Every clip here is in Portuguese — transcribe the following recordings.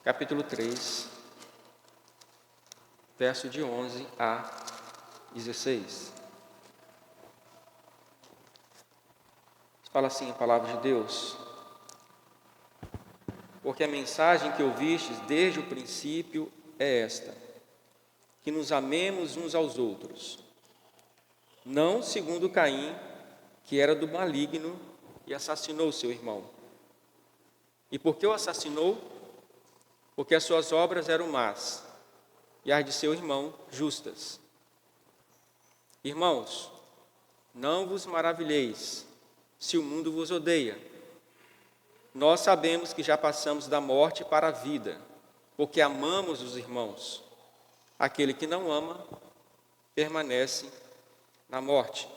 capítulo 3, verso de 11 a 16. Fala assim a palavra de Deus: porque a mensagem que ouvistes desde o princípio é esta, que nos amemos uns aos outros, não segundo Caim, que era do maligno e assassinou seu irmão. E por que o assassinou? Porque as suas obras eram más, e as de seu irmão justas. Irmãos, não vos maravilheis se o mundo vos odeia. Nós sabemos que já passamos da morte para a vida, porque amamos os irmãos. Aquele que não ama, permanece na morte.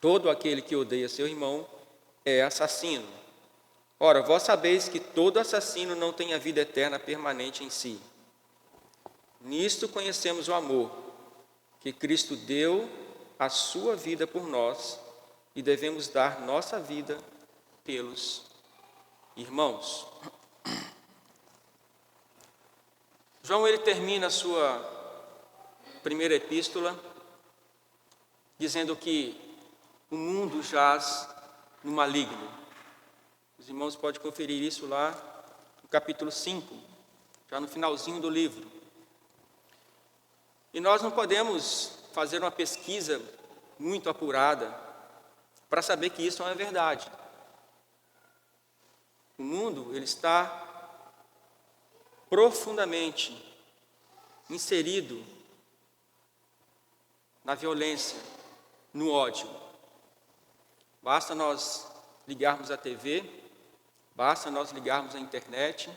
Todo aquele que odeia seu irmão é assassino. Ora, vós sabeis que todo assassino não tem a vida eterna permanente em si. Nisto conhecemos o amor, que Cristo deu a sua vida por nós, e devemos dar nossa vida pelos irmãos. João, ele termina a sua primeira epístola dizendo que o mundo jaz no maligno. Os irmãos podem conferir isso lá no capítulo 5, já no finalzinho do livro. E nós não podemos fazer uma pesquisa muito apurada para saber que isso não é verdade. O mundo, ele está profundamente inserido na violência, no ódio. Basta nós ligarmos a TV, basta nós ligarmos a internet,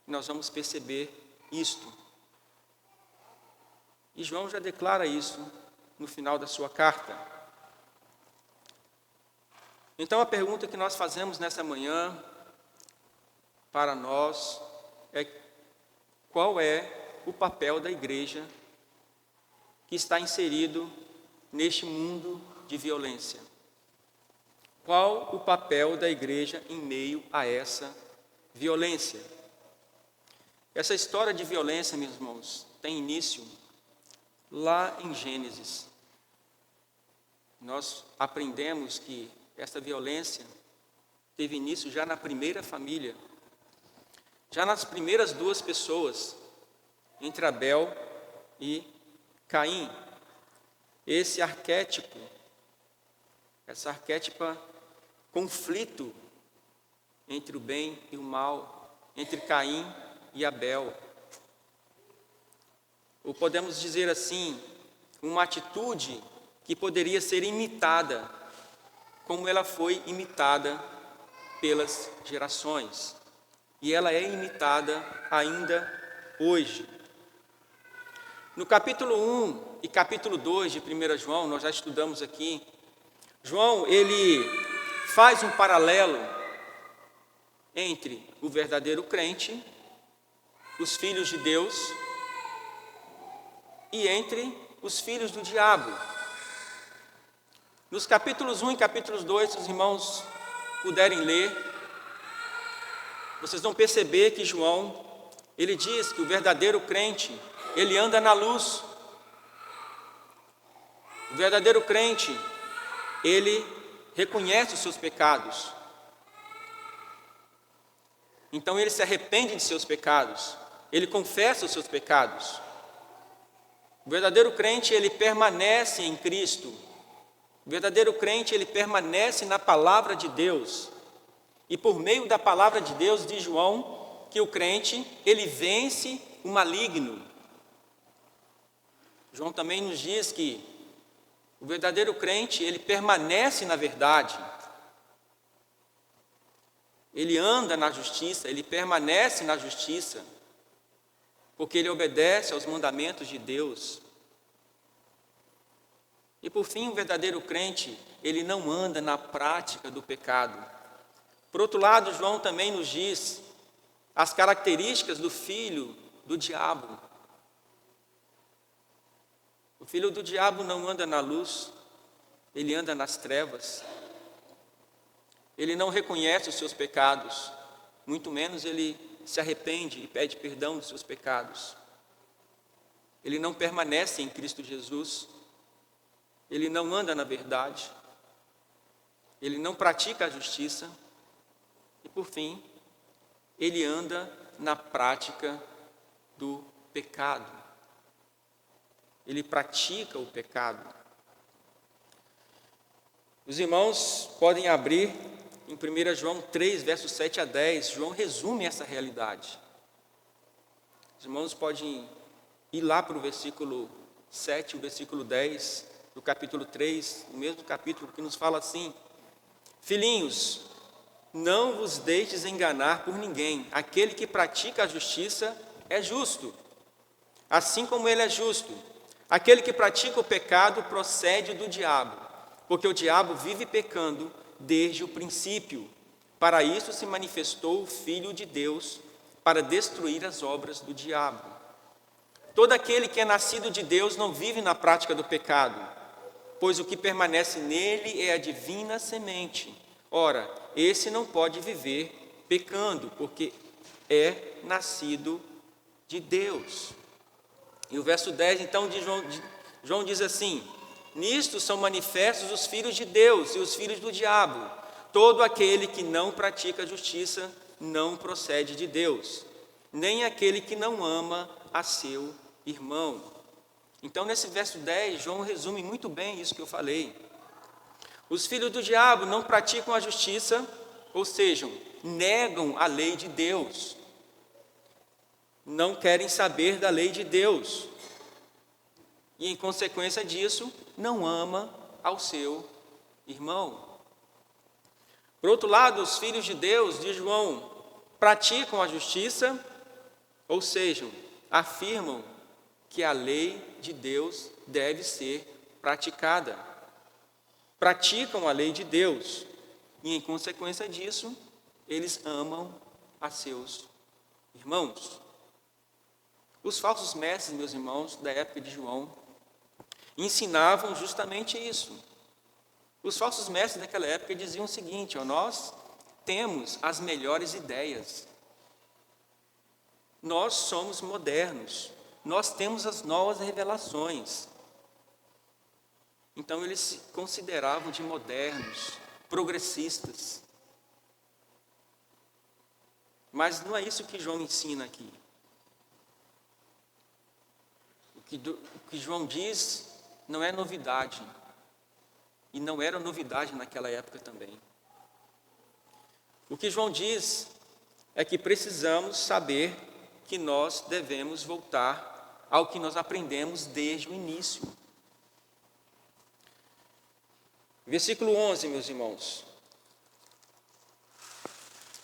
e nós vamos perceber isto. E João já declara isso no final da sua carta. Então a pergunta que nós fazemos nessa manhã para nós é: qual é o papel da igreja que está inserido neste mundo de violência? Qual o papel da igreja em meio a essa violência? Essa história de violência, meus irmãos, tem início lá em Gênesis. Nós aprendemos que essa violência teve início já na primeira família, já nas primeiras duas pessoas, entre Abel e Caim. Esse arquétipo, essa arquétipa conflito entre o bem e o mal, entre Caim e Abel. Ou podemos dizer assim, uma atitude que poderia ser imitada, como ela foi imitada pelas gerações. E ela é imitada ainda hoje. No capítulo 1 e capítulo 2 de 1 João, nós já estudamos aqui, João, ele faz um paralelo entre o verdadeiro crente, os filhos de Deus, e entre os filhos do diabo. Nos capítulos 1 e capítulos 2, se os irmãos puderem ler, vocês vão perceber que João, ele diz que o verdadeiro crente, ele anda na luz. O verdadeiro crente, ele reconhece os seus pecados. Então ele se arrepende de seus pecados, ele confessa os seus pecados. O verdadeiro crente, ele permanece em Cristo. O verdadeiro crente, ele permanece na palavra de Deus. E por meio da palavra de Deus, diz João, que o crente, ele vence o maligno. João também nos diz que o verdadeiro crente, ele permanece na verdade. Ele anda na justiça, ele permanece na justiça, porque ele obedece aos mandamentos de Deus. E por fim, o verdadeiro crente, ele não anda na prática do pecado. Por outro lado, João também nos diz as características do filho do diabo. O filho do diabo não anda na luz, ele anda nas trevas. Ele não reconhece os seus pecados, muito menos ele se arrepende e pede perdão dos seus pecados. Ele não permanece em Cristo Jesus, ele não anda na verdade, ele não pratica a justiça e, por fim, ele anda na prática do pecado. Ele pratica o pecado. Os irmãos podem abrir em 1 João 3, versos 7 a 10. João resume essa realidade. Os irmãos podem ir lá para o versículo 7, o versículo 10, do capítulo 3, o mesmo capítulo que nos fala assim: Filhinhos, não vos deixes enganar por ninguém. Aquele que pratica a justiça é justo, assim como ele é justo. Aquele que pratica o pecado procede do diabo, porque o diabo vive pecando desde o princípio. Para isso se manifestou o Filho de Deus, para destruir as obras do diabo. Todo aquele que é nascido de Deus não vive na prática do pecado, pois o que permanece nele é a divina semente. Ora, esse não pode viver pecando, porque é nascido de Deus. E o verso 10, então, de João diz assim: Nisto são manifestos os filhos de Deus e os filhos do diabo. Todo aquele que não pratica a justiça não procede de Deus, nem aquele que não ama a seu irmão. Então, nesse verso 10, João resume muito bem isso que eu falei. Os filhos do diabo não praticam a justiça, ou seja, negam a lei de Deus. Não querem saber da lei de Deus. E, em consequência disso, não ama ao seu irmão. Por outro lado, os filhos de Deus, de João, praticam a justiça, ou seja, afirmam que a lei de Deus deve ser praticada. Praticam a lei de Deus e, em consequência disso, eles amam a seus irmãos. Os falsos mestres, meus irmãos, da época de João, ensinavam justamente isso. Os falsos mestres daquela época diziam o seguinte: nós temos as melhores ideias, nós somos modernos, nós temos as novas revelações. Então eles se consideravam de modernos, progressistas. Mas não é isso que João ensina aqui. O que João diz não é novidade. E não era novidade naquela época também. O que João diz é que precisamos saber que nós devemos voltar ao que nós aprendemos desde o início. Versículo 11, meus irmãos.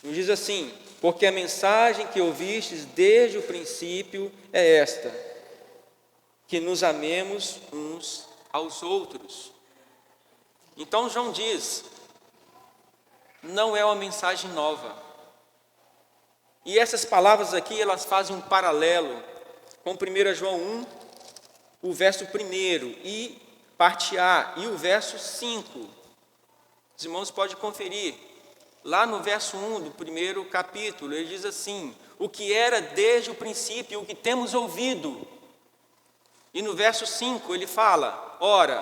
Nos diz assim: Porque a mensagem que ouvistes desde o princípio é esta, que nos amemos uns aos outros. Então João diz, não é uma mensagem nova. E essas palavras aqui, elas fazem um paralelo com 1 João 1, o verso 1 e parte A, e o verso 5. Os irmãos podem conferir. Lá no verso 1 do primeiro capítulo, ele diz assim: o que era desde o princípio, o que temos ouvido. E no verso 5 ele fala: ora,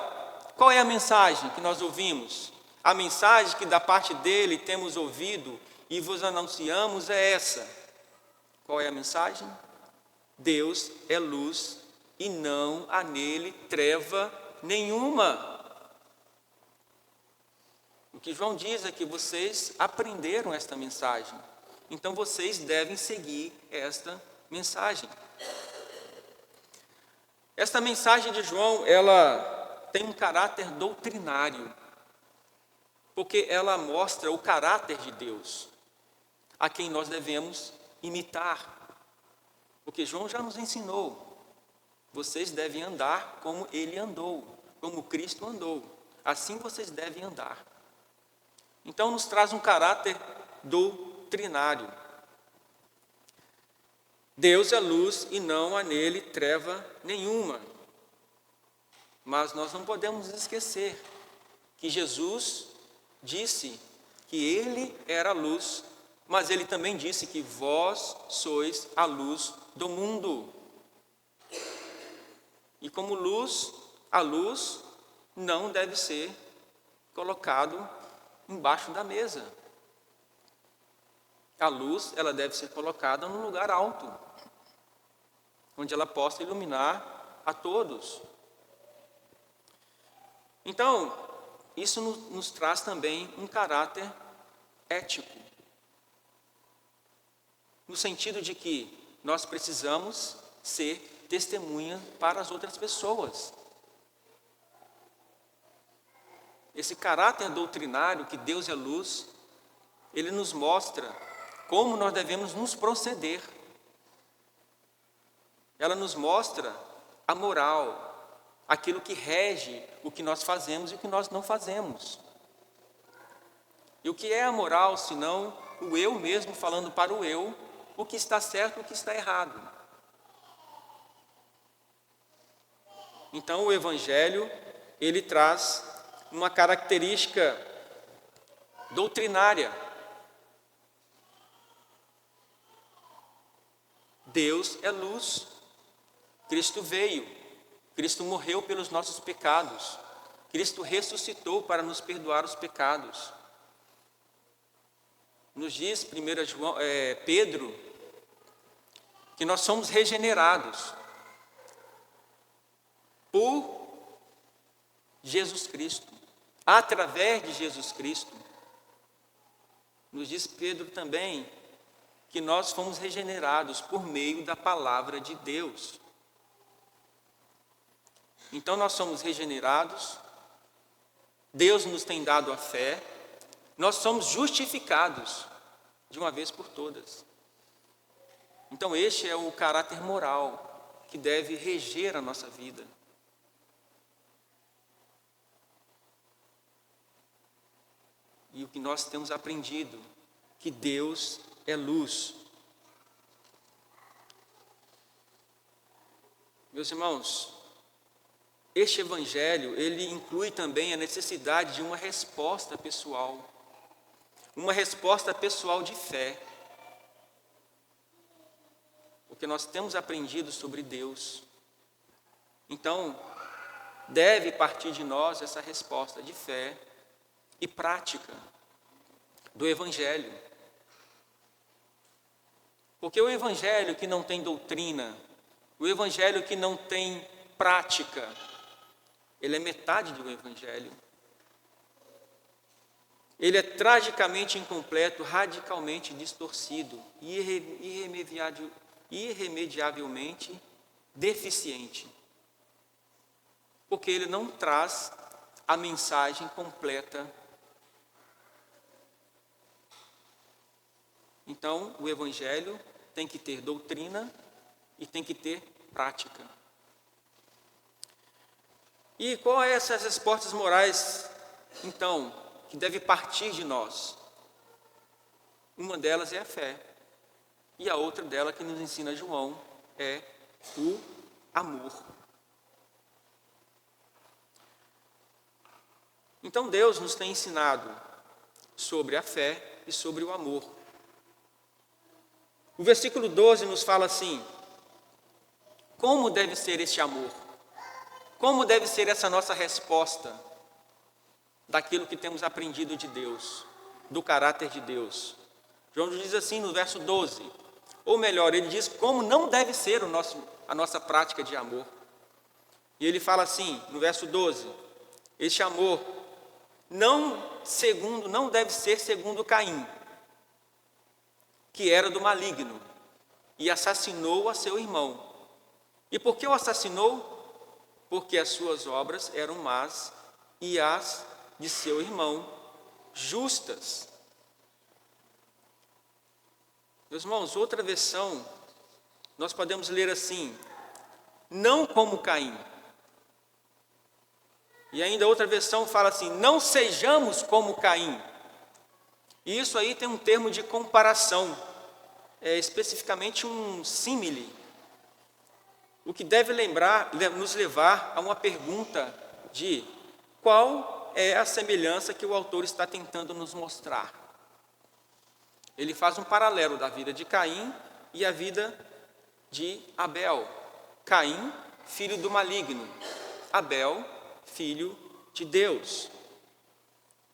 qual é a mensagem que nós ouvimos? A mensagem que da parte dele temos ouvido e vos anunciamos é essa. Qual é a mensagem? Deus é luz e não há nele treva nenhuma. O que João diz é que vocês aprenderam esta mensagem, então vocês devem seguir esta mensagem. Esta mensagem de João, ela tem um caráter doutrinário, porque ela mostra o caráter de Deus, a quem nós devemos imitar. Porque João já nos ensinou, vocês devem andar como ele andou, como Cristo andou, assim vocês devem andar. Então nos traz um caráter doutrinário. Deus é luz e não há nele treva nenhuma. Mas nós não podemos esquecer que Jesus disse que ele era a luz mas ele também disse que vós sois a luz do mundo. E como luz, a luz não deve ser colocado embaixo da mesa. A luz, ela deve ser colocada num lugar alto, onde ela possa iluminar a todos. Então, isso nos traz também um caráter ético, no sentido de que nós precisamos ser testemunha para as outras pessoas. Esse caráter doutrinário, que Deus é luz, ele nos mostra como nós devemos nos proceder. Ela nos mostra a moral, aquilo que rege o que nós fazemos e o que nós não fazemos. E o que é a moral, senão o eu mesmo falando para o eu o que está certo e o que está errado. Então o Evangelho, ele traz uma característica doutrinária. Deus é luz. Cristo veio. Cristo morreu pelos nossos pecados. Cristo ressuscitou para nos perdoar os pecados. Nos diz Pedro que nós somos regenerados por Jesus Cristo, através de Jesus Cristo. Nos diz Pedro também que nós fomos regenerados por meio da palavra de Deus. Então nós somos regenerados, Deus nos tem dado a fé, nós somos justificados de uma vez por todas. Então este é o caráter moral que deve reger a nossa vida. E o que nós temos aprendido, que Deus é luz. Meus irmãos, este Evangelho, ele inclui também a necessidade de uma resposta pessoal de fé. Porque nós temos aprendido sobre Deus. Então, deve partir de nós essa resposta de fé e prática do Evangelho. Porque o Evangelho que não tem doutrina, o Evangelho que não tem prática, ele é metade do Evangelho. Ele é tragicamente incompleto, radicalmente distorcido, irremediavelmente deficiente. Porque ele não traz a mensagem completa. Então, o Evangelho tem que ter doutrina e tem que ter prática. E quais são essas respostas morais, então, que deve partir de nós? Uma delas é a fé. E a outra dela, que nos ensina João, é o amor. Então Deus nos tem ensinado sobre a fé e sobre o amor. O versículo 12 nos fala assim: como deve ser este amor? Como deve ser essa nossa resposta daquilo que temos aprendido de Deus, do caráter de Deus? João diz assim no verso 12, ou melhor, ele diz como não deve ser a nossa prática de amor. E ele fala assim, no verso 12, este amor não deve ser segundo Caim, que era do maligno, e assassinou a seu irmão. E por que o assassinou? Porque as suas obras eram más e as de seu irmão justas. Meus irmãos, outra versão, nós podemos ler assim: não como Caim. E ainda outra versão fala assim: não sejamos como Caim. E isso aí tem um termo de comparação, especificamente um símile, o que deve nos levar a uma pergunta de qual é a semelhança que o autor está tentando nos mostrar. Ele faz um paralelo da vida de Caim e a vida de Abel. Caim, filho do maligno. Abel, filho de Deus.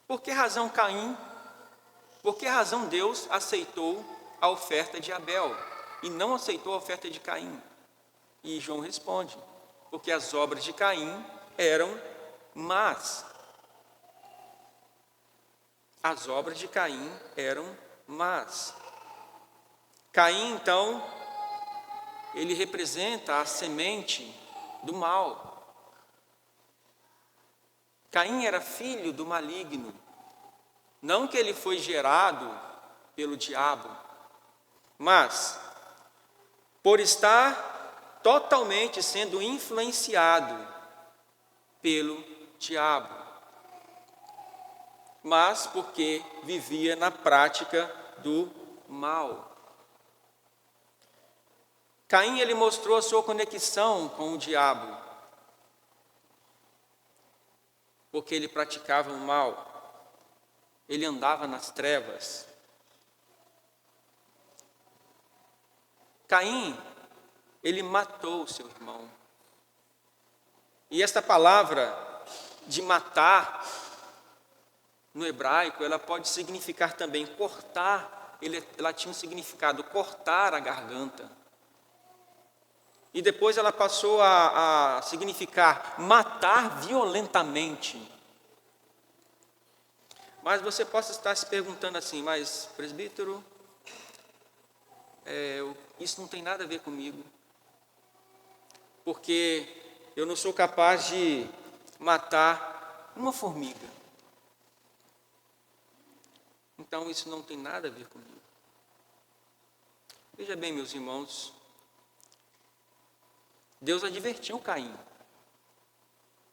Por que razão Caim? Por que razão Deus aceitou a oferta de Abel e não aceitou a oferta de Caim? E João responde: porque as obras de Caim eram más. As obras de Caim eram más. Caim, então, ele representa a semente do mal. Caim era filho do maligno. Não que ele foi gerado pelo diabo, mas por estar totalmente sendo influenciado pelo diabo. Mas porque vivia na prática do mal. Caim, ele mostrou a sua conexão com o diabo, porque ele praticava o mal, ele andava nas trevas. Caim, ele matou o seu irmão. E esta palavra de matar, no hebraico, ela pode significar também cortar, ela tinha um significado, cortar a garganta. E depois ela passou a significar matar violentamente. Mas você possa estar se perguntando assim, mas presbítero, isso não tem nada a ver comigo. Porque eu não sou capaz de matar uma formiga. Então isso não tem nada a ver comigo. Veja bem, meus irmãos, Deus advertiu Caim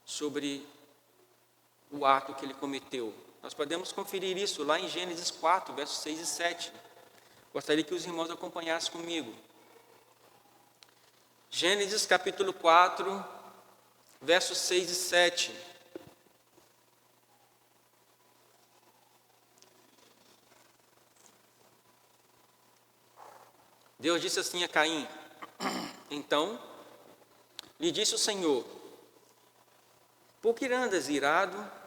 sobre o ato que ele cometeu. Nós podemos conferir isso lá em Gênesis 4, versos 6 e 7. Gostaria que os irmãos acompanhassem comigo. Gênesis capítulo 4, versos 6 e 7. Deus disse assim a Caim: então lhe disse o Senhor: por que andas irado?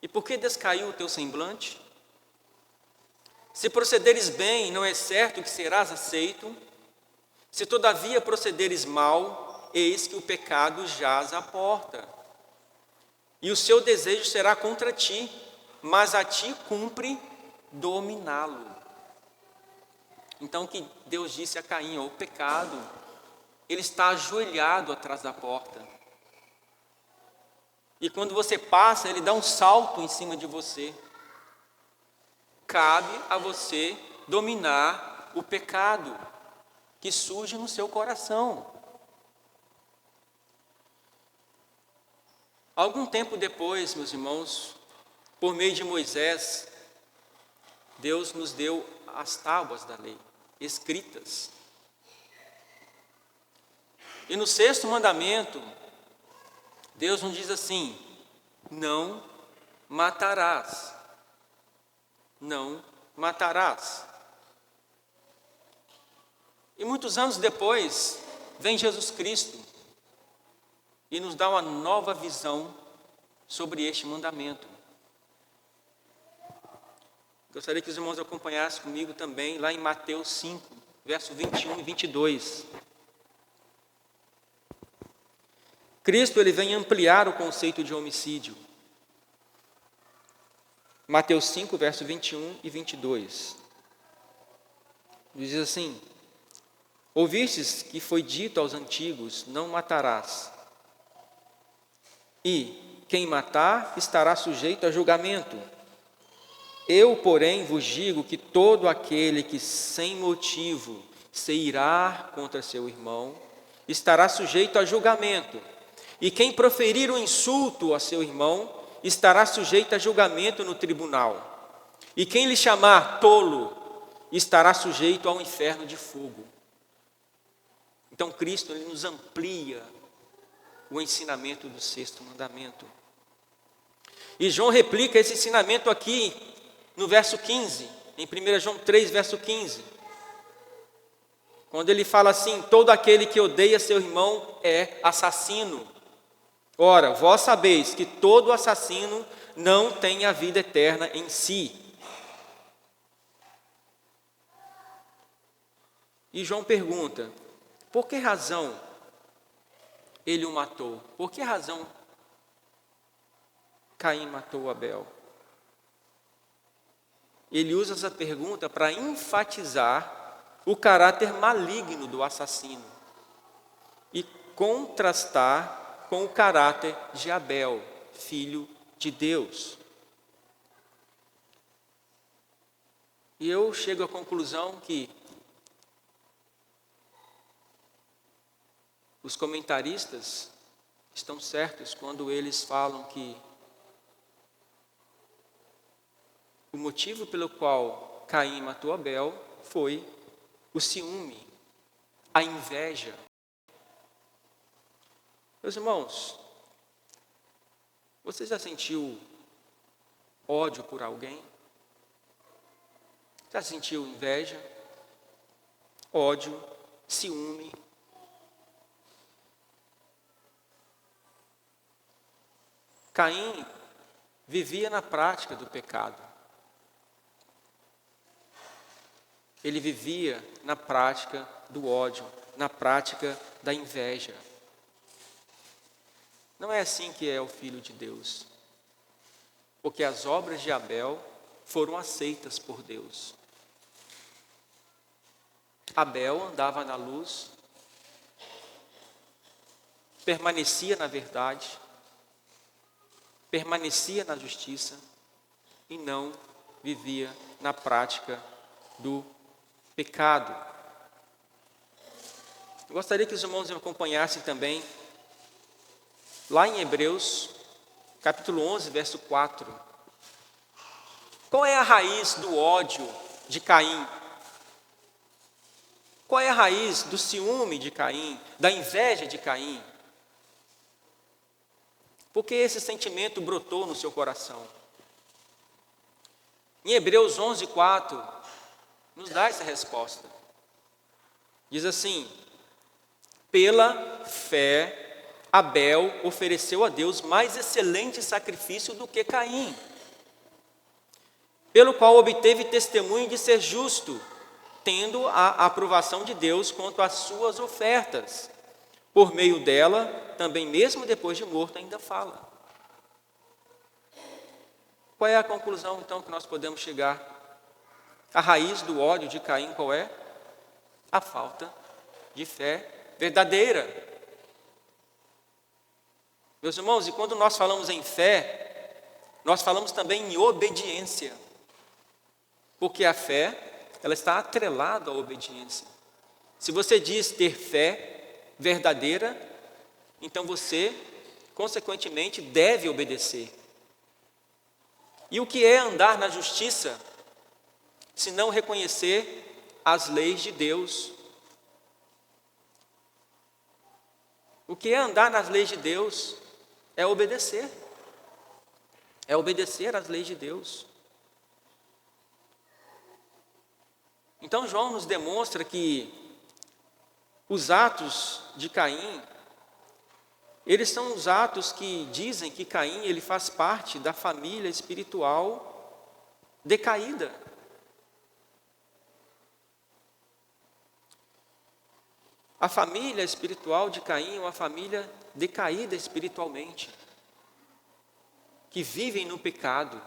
E por que descaiu o teu semblante? Se procederes bem, não é certo que serás aceito. Se todavia procederes mal, eis que o pecado jaz à porta. E o seu desejo será contra ti, mas a ti cumpre dominá-lo. Então o que Deus disse a Caim: o pecado, ele está ajoelhado atrás da porta. E quando você passa, ele dá um salto em cima de você. Cabe a você dominar o pecado que surge no seu coração. Algum tempo depois, meus irmãos, por meio de Moisés, Deus nos deu as tábuas da lei, escritas. E no 6º mandamento, Deus nos diz assim: não matarás. Não matarás. E muitos anos depois, vem Jesus Cristo e nos dá uma nova visão sobre este mandamento. Gostaria que os irmãos acompanhassem comigo também, lá em Mateus 5, verso 21 e 22. Cristo, ele vem ampliar o conceito de homicídio. Mateus 5, verso 21 e 22. Diz assim: ouvistes que foi dito aos antigos: não matarás. E quem matar estará sujeito a julgamento. Eu, porém, vos digo que todo aquele que sem motivo se irá contra seu irmão estará sujeito a julgamento. E quem proferir um insulto a seu irmão estará sujeito a julgamento no tribunal. E quem lhe chamar tolo estará sujeito ao inferno de fogo. Então Cristo, ele nos amplia o ensinamento do 6º mandamento. E João replica esse ensinamento aqui no verso 15, em 1 João 3, verso 15. Quando ele fala assim: todo aquele que odeia seu irmão é assassino. Ora, vós sabeis que todo assassino não tem a vida eterna em si. E João pergunta: por que razão ele o matou? Por que razão Caim matou Abel? Ele usa essa pergunta para enfatizar o caráter maligno do assassino e contrastar com o caráter de Abel, filho de Deus. E eu chego à conclusão que os comentaristas estão certos quando eles falam que o motivo pelo qual Caim matou Abel foi o ciúme, a inveja. Meus irmãos, você já sentiu ódio por alguém? Já sentiu inveja, ódio, ciúme? Caim vivia na prática do pecado. Ele vivia na prática do ódio, na prática da inveja. Não é assim que é o Filho de Deus. Porque as obras de Abel foram aceitas por Deus. Abel andava na luz, permanecia na verdade, permanecia na justiça e não vivia na prática do pecado. Eu gostaria que os irmãos me acompanhassem também lá em Hebreus, capítulo 11, verso 4. Qual é a raiz do ódio de Caim? Qual é a raiz do ciúme de Caim, da inveja de Caim? Por que esse sentimento brotou no seu coração? Em Hebreus 11, 4, nos dá essa resposta. Diz assim: pela fé, Abel ofereceu a Deus mais excelente sacrifício do que Caim, pelo qual obteve testemunho de ser justo, tendo a aprovação de Deus quanto às suas ofertas. Por meio dela, também mesmo depois de morto, ainda fala. Qual é a conclusão, então, que nós podemos chegar? A raiz do ódio de Caim qual é? A falta de fé verdadeira. Meus irmãos, e quando nós falamos em fé, nós falamos também em obediência. Porque a fé, ela está atrelada à obediência. Se você diz ter fé verdadeira, então você, consequentemente, deve obedecer. E o que é andar na justiça, se não reconhecer as leis de Deus? O que é andar nas leis de Deus é obedecer. É obedecer às leis de Deus. Então João nos demonstra que os atos de Caim, eles são os atos que dizem que Caim ele faz parte da família espiritual decaída. A família espiritual de Caim é uma família decaída espiritualmente, que vivem no pecado,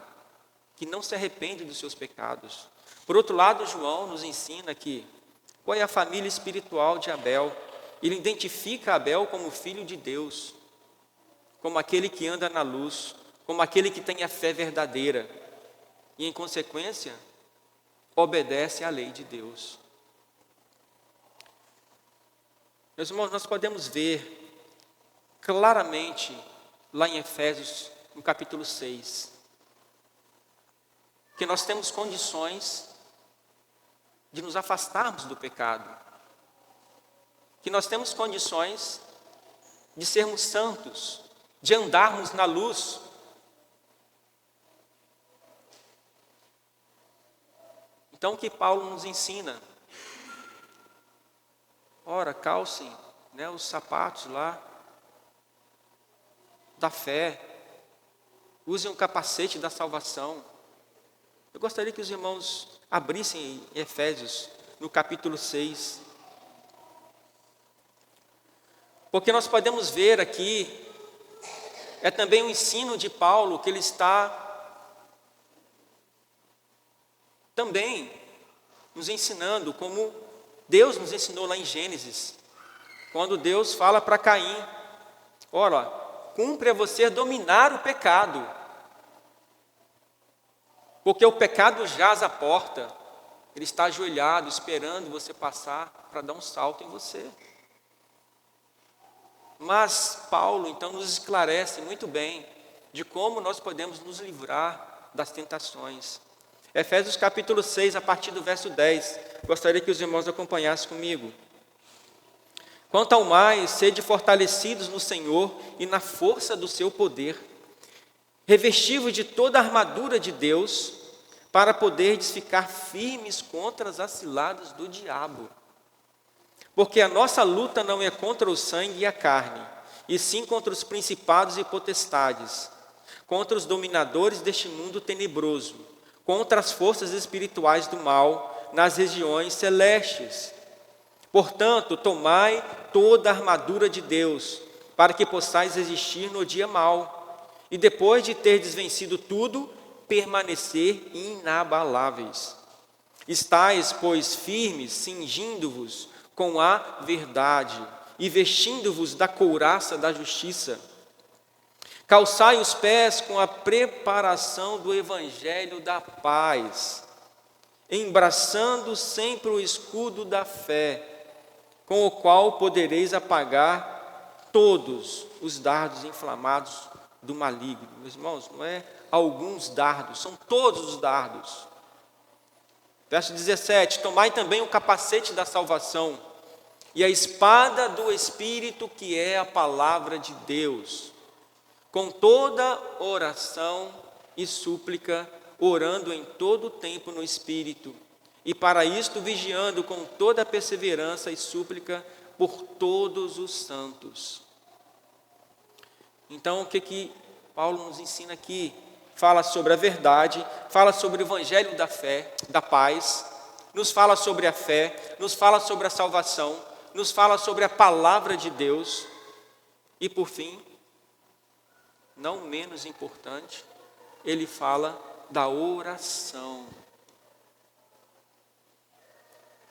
que não se arrependem dos seus pecados. Por outro lado, João nos ensina que qual é a família espiritual de Abel? Ele identifica Abel como filho de Deus, como aquele que anda na luz, como aquele que tem a fé verdadeira e, em consequência, obedece à lei de Deus. Meus irmãos, nós podemos ver claramente lá em Efésios, no capítulo 6, que nós temos condições de nos afastarmos do pecado, que nós temos condições de sermos santos, de andarmos na luz. Então, o que Paulo nos ensina? Ora, calcem, né, os sapatos lá da fé, usem o capacete da salvação. Eu gostaria que os irmãos abrissem em Efésios, no capítulo 6. Porque nós podemos ver aqui, é também um ensino de Paulo, que ele está também nos ensinando, como Deus nos ensinou lá em Gênesis, quando Deus fala para Caim: ora, cumpre a você dominar o pecado, porque o pecado jaz à porta, ele está ajoelhado, esperando você passar para dar um salto em você. Mas Paulo, então, nos esclarece muito bem de como nós podemos nos livrar das tentações. Efésios capítulo 6, a partir do verso 10. Gostaria que os irmãos acompanhassem comigo. Quanto ao mais, sede fortalecidos no Senhor e na força do seu poder, revestivos de toda a armadura de Deus, para poderdes ficar firmes contra as ciladas do diabo. Porque a nossa luta não é contra o sangue e a carne, e sim contra os principados e potestades, contra os dominadores deste mundo tenebroso, contra as forças espirituais do mal nas regiões celestes. Portanto, tomai toda a armadura de Deus, para que possais resistir no dia mau, e depois de terdes vencido tudo, permanecer inabaláveis. Estais, pois, firmes, cingindo-vos com a verdade, e vestindo-vos da couraça da justiça. Calçai os pés com a preparação do evangelho da paz, embraçando sempre o escudo da fé, com o qual podereis apagar todos os dardos inflamados do maligno. Meus irmãos, não é alguns dardos, são todos os dardos. Verso 17: tomai também o capacete da salvação e a espada do Espírito, que é a palavra de Deus, com toda oração e súplica, orando em todo o tempo no Espírito, e para isto vigiando com toda perseverança e súplica por todos os santos. Então, o que Paulo nos ensina aqui? Fala sobre a verdade, fala sobre o evangelho da fé, da paz, nos fala sobre a fé, nos fala sobre a salvação, nos fala sobre a palavra de Deus, e por fim, não menos importante, ele fala da oração.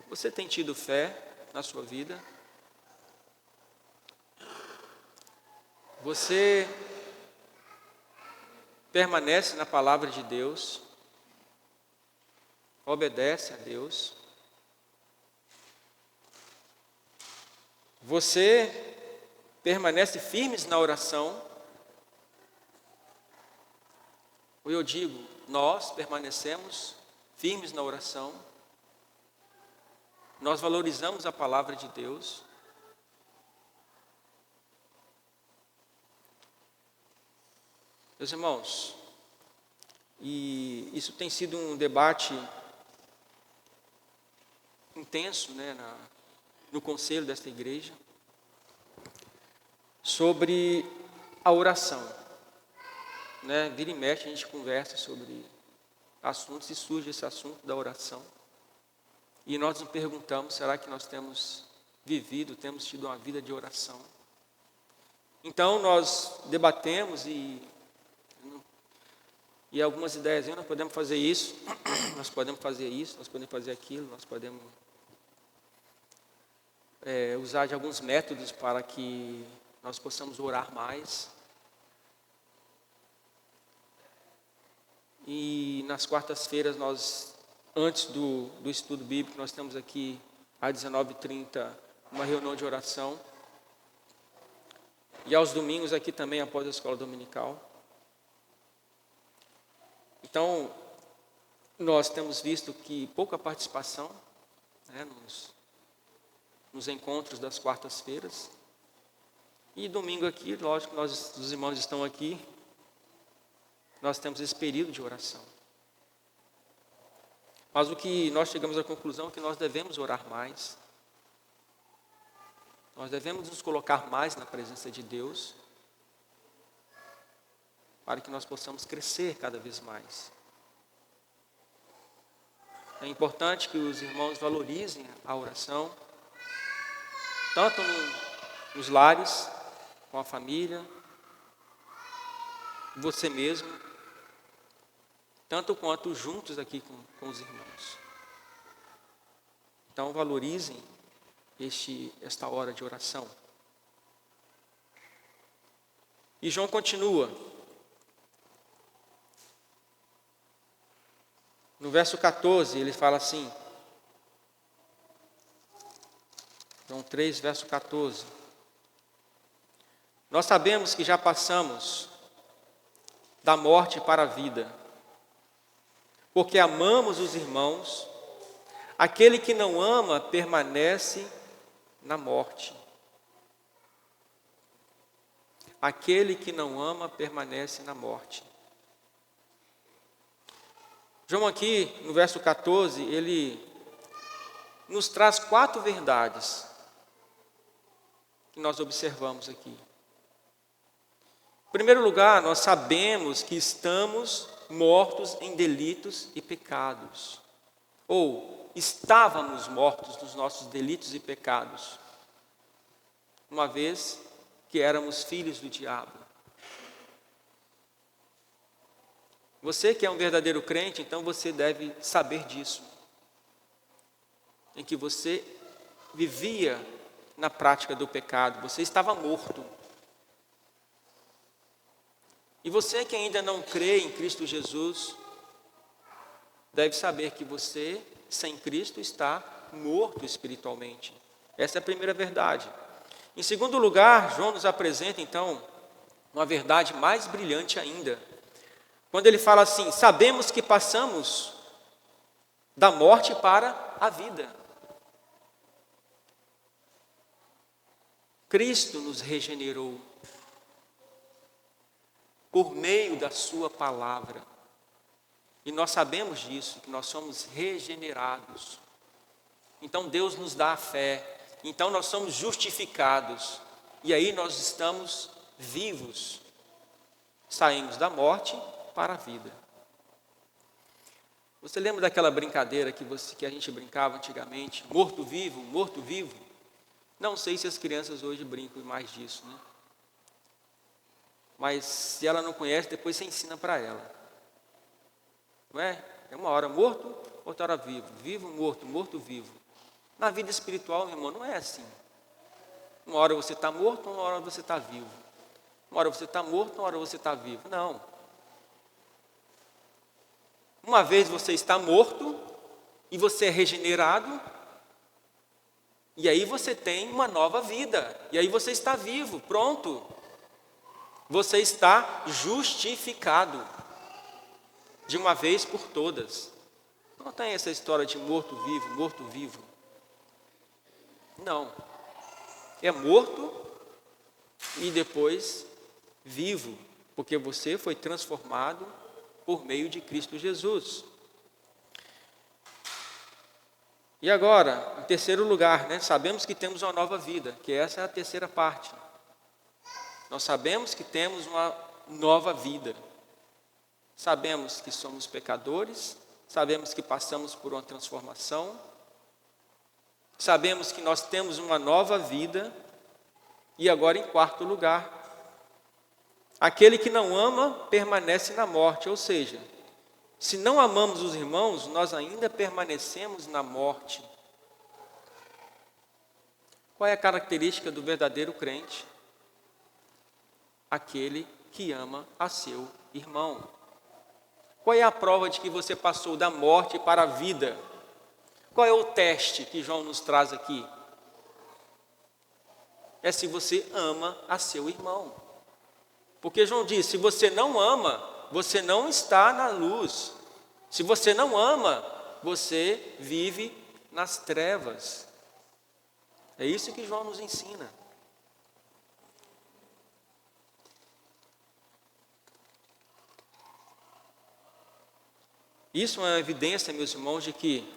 Você tem tido fé na sua vida? Você permanece na palavra de Deus? Obedece a Deus? Você permanece firmes na oração? Ou eu digo, nós permanecemos firmes na oração? Nós valorizamos a palavra de Deus? Meus irmãos, e isso tem sido um debate intenso, né, no conselho desta igreja, sobre a oração. Né? Vira e mexe, a gente conversa sobre assuntos e surge esse assunto da oração. E nós nos perguntamos, será que nós temos vivido, temos tido uma vida de oração? Então nós debatemos e algumas ideias, nós podemos fazer isso, nós podemos fazer isso, nós podemos fazer aquilo, nós podemos usar de alguns métodos para que nós possamos orar mais. E nas quartas-feiras, antes do estudo bíblico, nós temos aqui às 19h30 uma reunião de oração. E aos domingos aqui também, após a escola dominical. Então, nós temos visto que pouca participação, né, nos encontros das quartas-feiras. E domingo aqui, lógico, os irmãos estão aqui, nós temos esse período de oração. Mas o que nós chegamos à conclusão é que nós devemos orar mais. Nós devemos nos colocar mais na presença de Deus, para que nós possamos crescer cada vez mais. É importante que os irmãos valorizem a oração, tanto nos lares, com a família, você mesmo, tanto quanto juntos aqui com os irmãos. Então valorizem esta hora de oração. E João continua. No verso 14, ele fala assim, João 3, verso 14. Nós sabemos que já passamos da morte para a vida, porque amamos os irmãos. Aquele que não ama permanece na morte. Aquele que não ama permanece na morte. João aqui, no verso 14, ele nos traz 4 verdades que nós observamos aqui. Em primeiro lugar, nós sabemos que estamos mortos em delitos e pecados. Ou estávamos mortos nos nossos delitos e pecados, uma vez que éramos filhos do diabo. Você que é um verdadeiro crente, então você deve saber disso. Em que você vivia na prática do pecado, você estava morto. E você que ainda não crê em Cristo Jesus, deve saber que você, sem Cristo, está morto espiritualmente. Essa é a primeira verdade. Em segundo lugar, João nos apresenta, então, uma verdade mais brilhante ainda. Quando ele fala assim, sabemos que passamos da morte para a vida. Cristo nos regenerou por meio da sua palavra. E nós sabemos disso, que nós somos regenerados. Então Deus nos dá a fé. Então nós somos justificados. E aí nós estamos vivos. Saímos da morte para a vida. Você lembra daquela brincadeira que a gente brincava antigamente? Morto-vivo, morto-vivo? Não sei se as crianças hoje brincam mais disso, né? Mas se ela não conhece, depois você ensina para ela. Não é? É uma hora morto, outra hora vivo. Vivo, morto, morto, vivo. Na vida espiritual, meu irmão, não é assim. Uma hora você está morto, uma hora você está vivo. Uma hora você está morto, uma hora você está vivo. Não. Uma vez você está morto e você é regenerado, e aí você tem uma nova vida, e aí você está vivo, pronto. Você está justificado de uma vez por todas. Não tem essa história de morto-vivo, morto-vivo. Não. É morto e depois vivo, porque você foi transformado por meio de Cristo Jesus. E agora, em terceiro lugar, né, sabemos que temos uma nova vida, que essa é a terceira parte. Nós sabemos que temos uma nova vida. Sabemos que somos pecadores, sabemos que passamos por uma transformação, sabemos que nós temos uma nova vida, e agora em quarto lugar, aquele que não ama permanece na morte, ou seja, se não amamos os irmãos, nós ainda permanecemos na morte. Qual é a característica do verdadeiro crente? Aquele que ama a seu irmão. Qual é a prova de que você passou da morte para a vida? Qual é o teste que João nos traz aqui? É se você ama a seu irmão. Porque João diz, se você não ama, você não está na luz. Se você não ama, você vive nas trevas. É isso que João nos ensina. Isso é uma evidência, meus irmãos, de que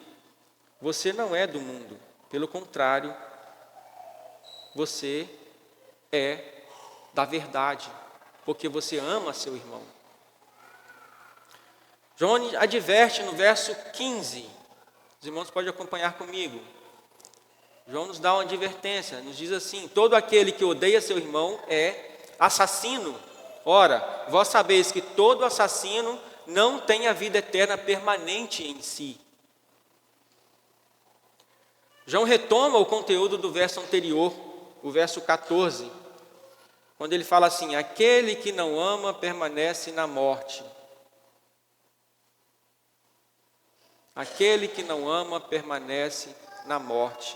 você não é do mundo. Pelo contrário, você é da verdade, porque você ama seu irmão. João adverte no verso 15. Os irmãos podem acompanhar comigo. João nos dá uma advertência, nos diz assim: todo aquele que odeia seu irmão é assassino. Ora, vós sabeis que todo assassino não tem a vida eterna permanente em si. João retoma o conteúdo do verso anterior, o verso 14, quando ele fala assim: aquele que não ama permanece na morte. Aquele que não ama permanece na morte.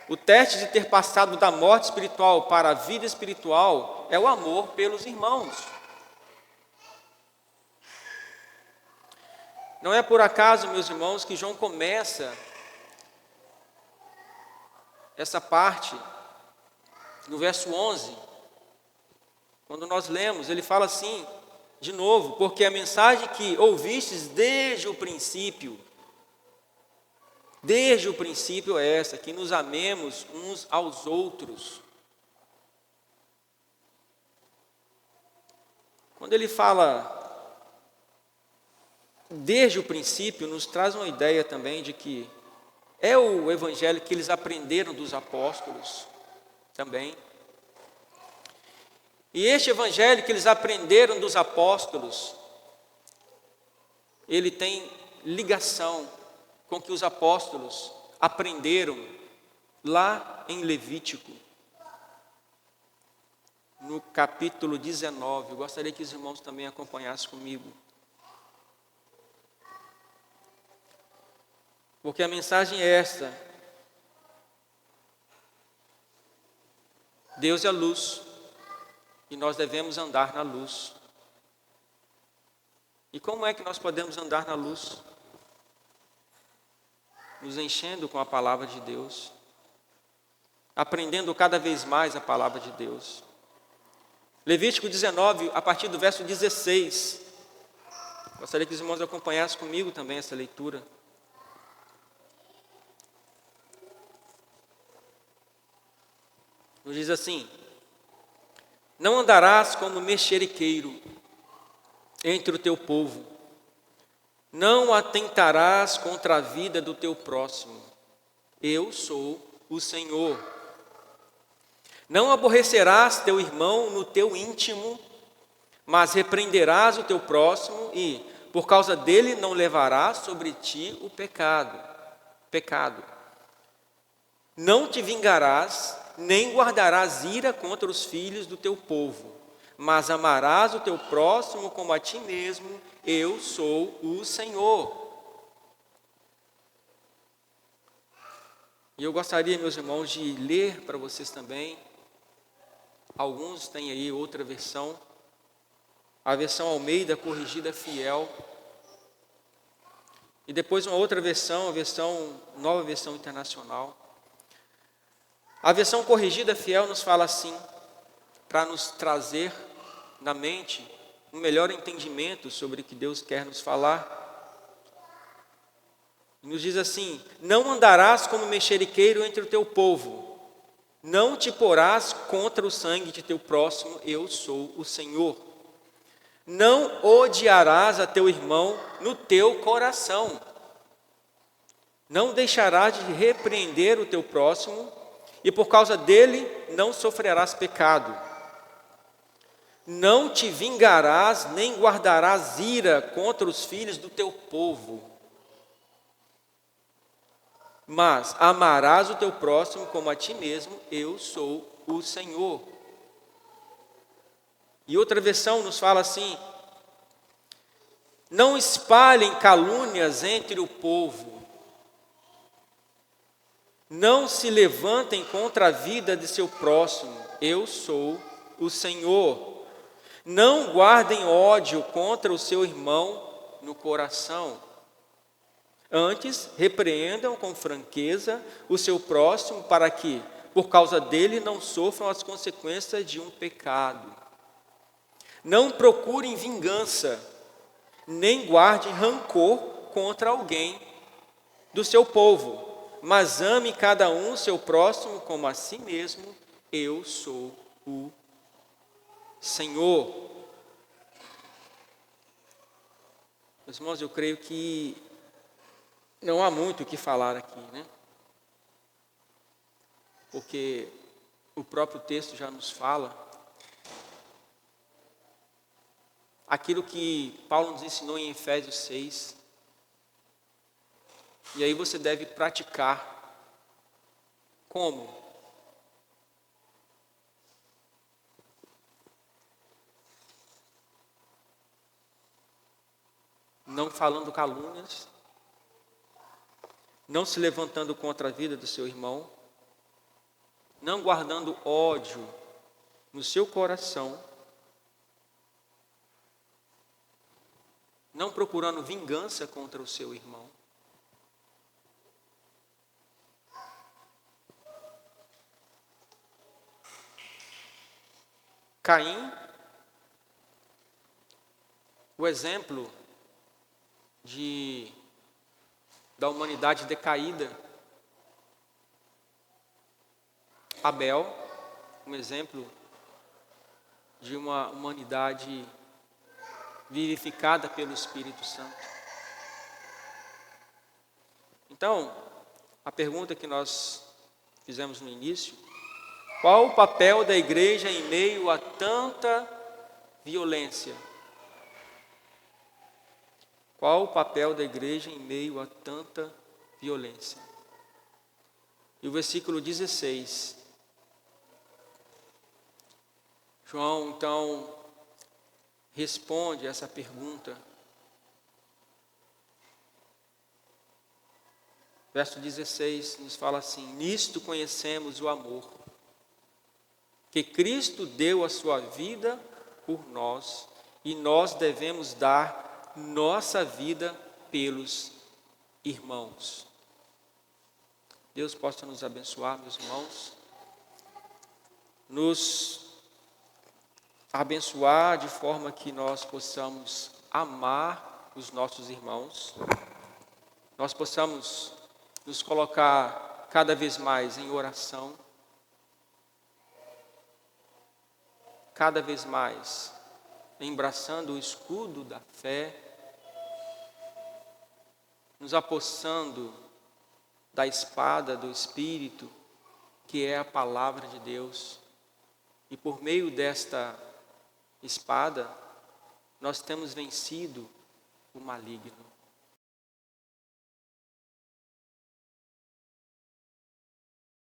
O teste de ter passado da morte espiritual para a vida espiritual é o amor pelos irmãos. Não é por acaso, meus irmãos, que João começa essa parte no verso 11. Quando nós lemos, ele fala assim, de novo: porque a mensagem que ouvistes desde o princípio é essa, que nos amemos uns aos outros. Quando ele fala desde o princípio, nos traz uma ideia também de que é o evangelho que eles aprenderam dos apóstolos também. E este evangelho que eles aprenderam dos apóstolos, ele tem ligação com o que os apóstolos aprenderam lá em Levítico, no capítulo 19. Eu gostaria que os irmãos também acompanhassem comigo. Porque a mensagem é esta: Deus é a luz, e nós devemos andar na luz. E como é que nós podemos andar na luz? Nos enchendo com a palavra de Deus, aprendendo cada vez mais a palavra de Deus. Levítico 19, a partir do verso 16. Gostaria que os irmãos acompanhassem comigo também essa leitura. Nos diz assim: não andarás como mexeriqueiro entre o teu povo, não atentarás contra a vida do teu próximo, eu sou o Senhor. Não aborrecerás teu irmão no teu íntimo, mas repreenderás o teu próximo e, por causa dele, não levarás sobre ti o pecado. Não te vingarás, nem guardarás ira contra os filhos do teu povo, mas amarás o teu próximo como a ti mesmo, eu sou o Senhor. E eu gostaria, meus irmãos, de ler para vocês também. Alguns têm aí outra versão, a versão Almeida Corrigida Fiel, e depois uma outra versão, Nova Versão Internacional. A versão Corrigida Fiel nos fala assim, para nos trazer na mente um melhor entendimento sobre o que Deus quer nos falar. Nos diz assim: não andarás como mexeriqueiro entre o teu povo, não te porás contra o sangue de teu próximo, eu sou o Senhor. Não odiarás a teu irmão no teu coração, não deixarás de repreender o teu próximo, e por causa dele não sofrerás pecado. Não te vingarás, nem guardarás ira contra os filhos do teu povo, mas amarás o teu próximo como a ti mesmo, eu sou o Senhor. E outra versão nos fala assim: não espalhem calúnias entre o povo, não se levantem contra a vida de seu próximo, eu sou o Senhor. Não guardem ódio contra o seu irmão no coração. Antes, repreendam com franqueza o seu próximo, para que, por causa dele, não sofram as consequências de um pecado. Não procurem vingança, nem guarde rancor contra alguém do seu povo, mas ame cada um seu próximo como a si mesmo. Eu sou o Senhor. Meus irmãos, eu creio que não há muito o que falar aqui, né? Porque o próprio texto já nos fala aquilo que Paulo nos ensinou em Efésios 6. E aí você deve praticar. Como? Não falando calúnias, não se levantando contra a vida do seu irmão, não guardando ódio no seu coração, não procurando vingança contra o seu irmão. Caim, o exemplo da humanidade decaída. Abel, um exemplo de uma humanidade vivificada pelo Espírito Santo. Então, a pergunta que nós fizemos no início: qual o papel da igreja em meio a tanta violência? Qual o papel da igreja em meio a tanta violência? E o versículo 16. João, então, responde essa pergunta. Verso 16 nos fala assim: nisto conhecemos o amor, que Cristo deu a sua vida por nós, e nós devemos dar nossa vida pelos irmãos. Deus possa nos abençoar, meus irmãos, nos abençoar de forma que nós possamos amar os nossos irmãos, nós possamos nos colocar cada vez mais em oração, cada vez mais embraçando o escudo da fé, nos apossando da espada do Espírito, que é a palavra de Deus. E por meio desta espada, nós temos vencido o maligno.